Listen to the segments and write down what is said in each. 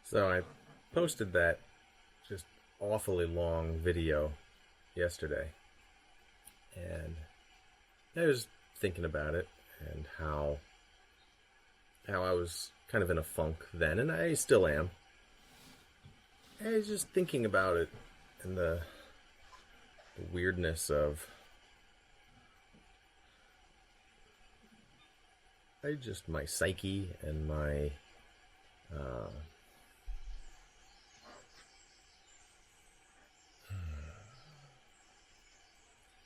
So I posted that just awfully long video yesterday, and I was thinking about it and how I was kind of in a funk then, and I still am. I was just thinking about it and the weirdness of my psyche and my uh,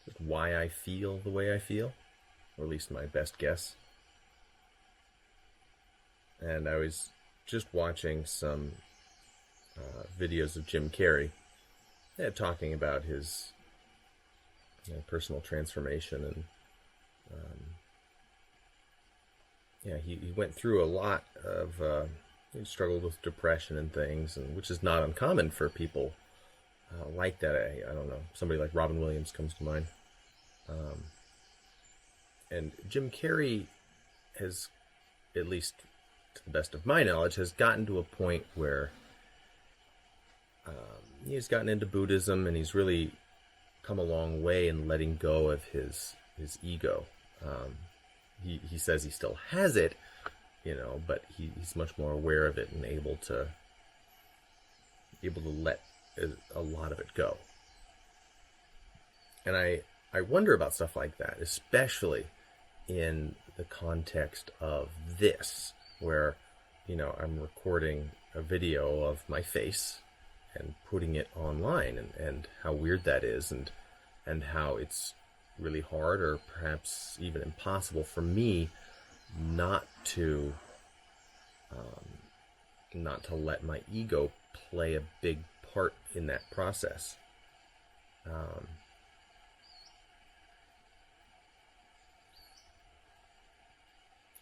just why I feel the way I feel, or at least my best guess. And I was just watching some videos of Jim Carrey, talking about his personal transformation, and he went through a lot of he struggled with depression and things, and which is not uncommon for people like that. I don't know, somebody like Robin Williams comes to mind, and Jim Carrey has, at least to the best of my knowledge, has gotten to a point where he's gotten into Buddhism, and he's really come a long way in letting go of his ego. He says he still has it, but he's much more aware of it and able to let a lot of it go. And I wonder about stuff like that, especially in the context of this, where I'm recording a video of my face and putting it online, and how weird that is, and how it's really hard, or perhaps even impossible, for me not to let my ego play a big part in that process.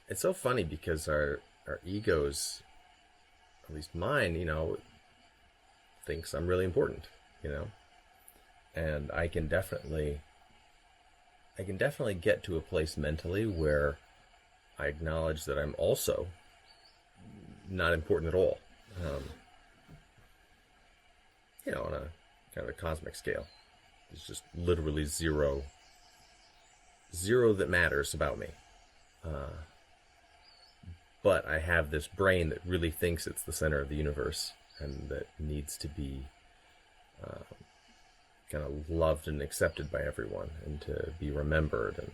It's so funny because our egos, at least mine, thinks I'm really important, and I can definitely get to a place mentally where I acknowledge that I'm also not important at all, on a kind of a cosmic scale. There's just literally zero that matters about me. But I have this brain that really thinks it's the center of the universe, and that needs to be kind of loved and accepted by everyone, and to be remembered, and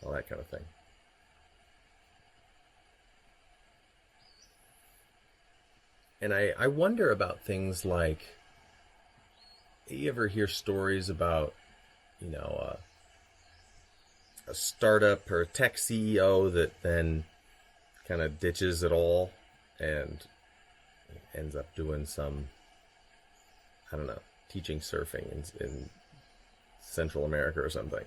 all that kind of thing. And I wonder about things like, you ever hear stories about, a startup or a tech CEO that then kind of ditches it all and ends up doing some, I don't know, teaching surfing in Central America or something,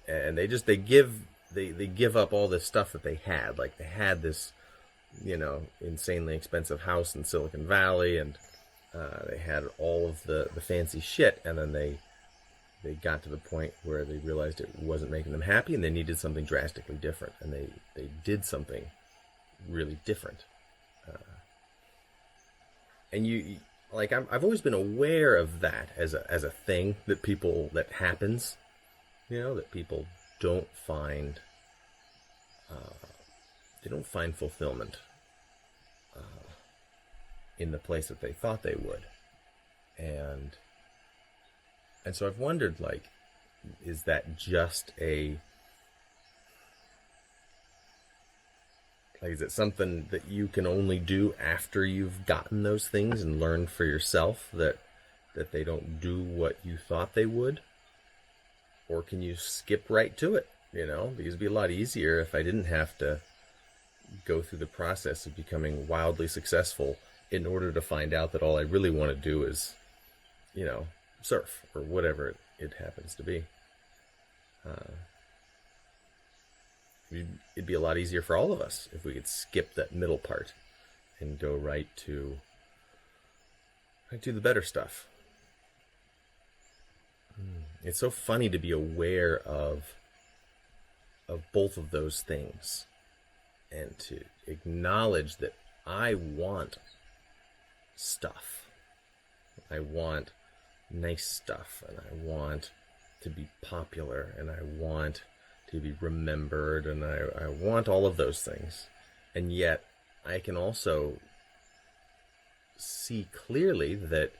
and they give up all this stuff that they had. Like, they had this insanely expensive house in Silicon Valley, and they had all of the fancy shit, and then they got to the point where they realized it wasn't making them happy, and they needed something drastically different, and they did something really different. And I've always been aware of that as a thing that happens, that people don't find fulfillment in the place that they thought they would, and so I've wondered, is that just is it something that you can only do after you've gotten those things and learned for yourself that they don't do what you thought they would? Or can you skip right to it? Because it'd be a lot easier if I didn't have to go through the process of becoming wildly successful in order to find out that all I really want to do is, surf, or whatever it happens to be. It'd be a lot easier for all of us if we could skip that middle part and go right to the better stuff. It's so funny to be aware of both of those things, and to acknowledge that I want stuff. I want nice stuff, and I want to be popular, and I want to be remembered, and I want all of those things. And yet, I can also see clearly that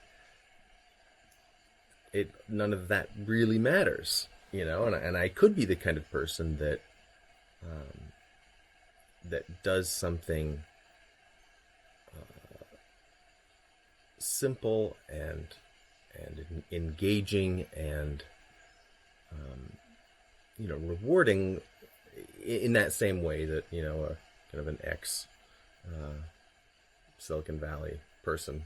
none of that really matters, and I could be the kind of person that that does something simple and engaging and rewarding in that same way that a kind of an ex Silicon Valley person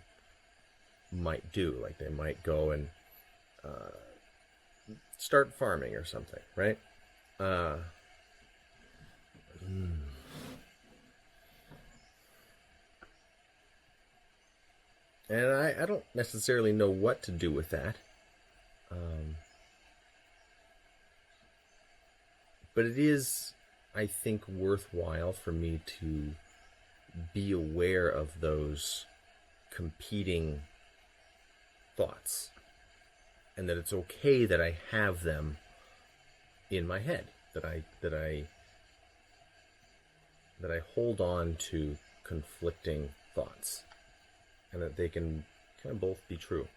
might do. Like they might go and start farming or something, right? And I don't necessarily know what to do with that. But it is, I think, worthwhile for me to be aware of those competing thoughts. And that it's okay that I have them in my head. That I hold on to conflicting thoughts. And that they can kind of both be true,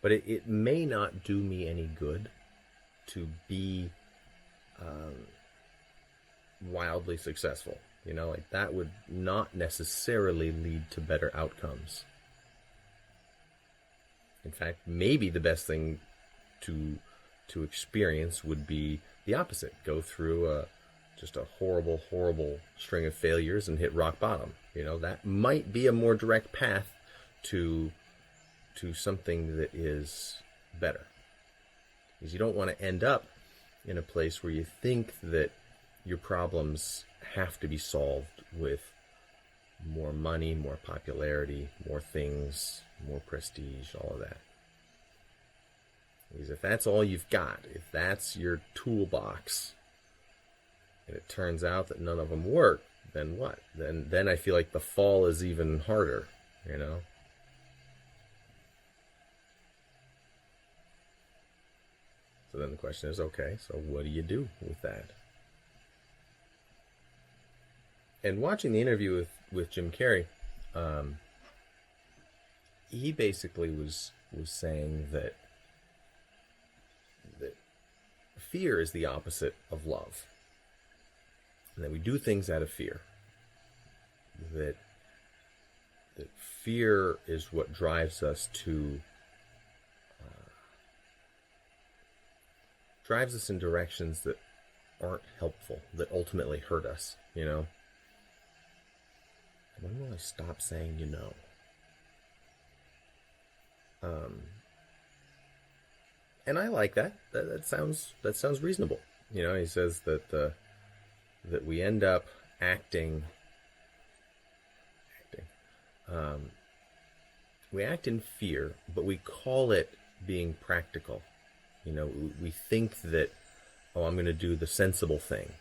But it may not do me any good to be wildly successful. Like that would not necessarily lead to better outcomes. In fact, maybe the best thing to experience would be the opposite. Go through just a horrible, horrible string of failures and hit rock bottom. That might be a more direct path to something that is better. Because you don't want to end up in a place where you think that your problems have to be solved with more money, more popularity, more things, more prestige, all of that. Because if that's all you've got, if that's your toolbox, and it turns out that none of them work, then what? Then I feel like the fall is even harder, So then the question is, okay, so what do you do with that? And watching the interview with Jim Carrey, he basically was saying that fear is the opposite of love. And that we do things out of fear. That fear is what drives us in directions that aren't helpful, that ultimately hurt us, When will I stop saying And I like that. That sounds reasonable. He says that we end up acting. We act in fear, but we call it being practical. We think that, I'm going to do the sensible thing,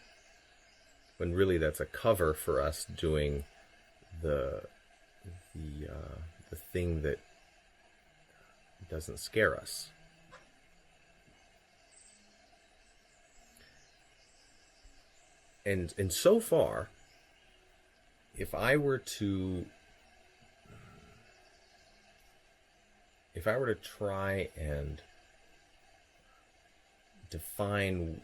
when really that's a cover for us doing the thing that doesn't scare us. And so far, if I were to try and define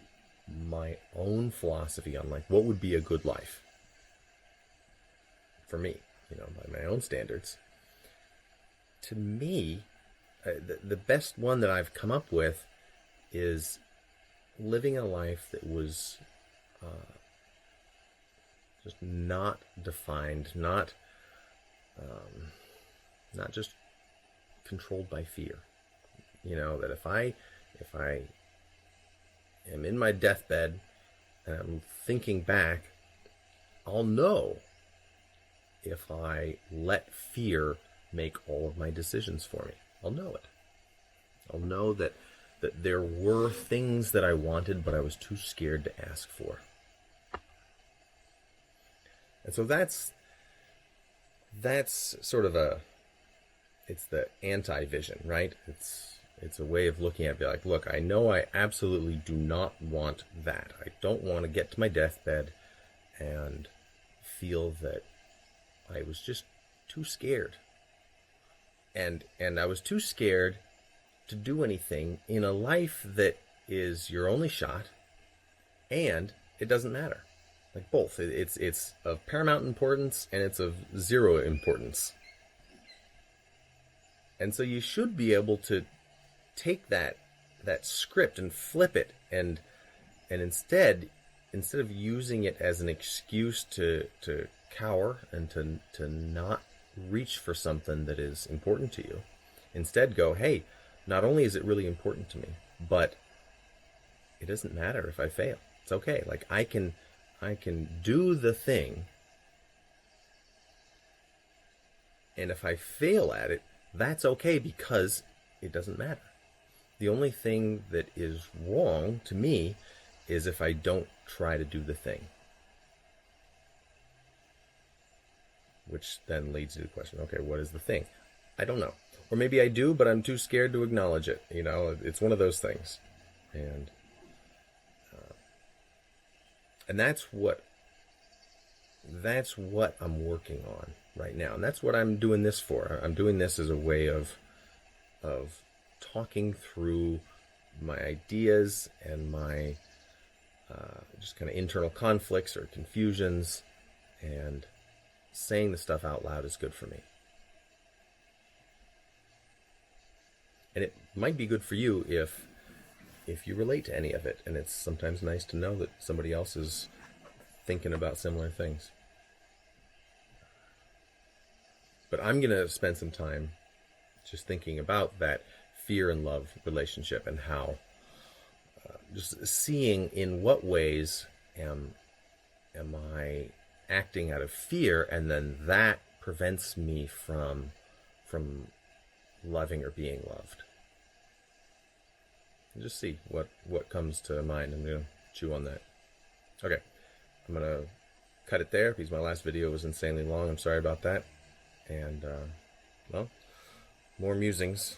my own philosophy on what would be a good life for me, by my own standards, to me, the best one that I've come up with is living a life that was just not defined, not just controlled by fear. That if I am in my deathbed and I'm thinking back, I'll know if I let fear make all of my decisions for me. I'll know it. I'll know that that there were things that I wanted, but I was too scared to ask for. And so that's sort of it's the anti-vision, right? It's a way of looking at it, be like, look, I know I absolutely do not want that. I don't want to get to my deathbed and feel that I was just too scared. And I was too scared to do anything in a life that is your only shot, and it doesn't matter. Like both. It's of paramount importance and it's of zero importance. And so you should be able to take that script and flip it, and instead of using it as an excuse to cower and to not reach for something that is important to you, instead go, hey, not only is it really important to me, but it doesn't matter if I fail. It's okay. Like I can do the thing, and if I fail at it, that's okay, because it doesn't matter. The only thing that is wrong to me is if I don't try to do the thing. Which then leads to the question, okay, what is the thing? I don't know. Or maybe I do, but I'm too scared to acknowledge it. You know, it's one of those things. And that's what I'm working on right now. And that's what I'm doing this for. I'm doing this as a way of talking through my ideas and my just kind of internal conflicts or confusions, and saying the stuff out loud is good for me. And it might be good for you if you relate to any of it, and it's sometimes nice to know that somebody else is thinking about similar things. But I'm going to spend some time just thinking about that fear and love relationship, and how just seeing in what ways am I acting out of fear, and then that prevents me from loving or being loved. And just see what comes to mind. I'm going to chew on that. Okay, I'm going to cut it there because my last video was insanely long. I'm sorry about that. And, well, more musings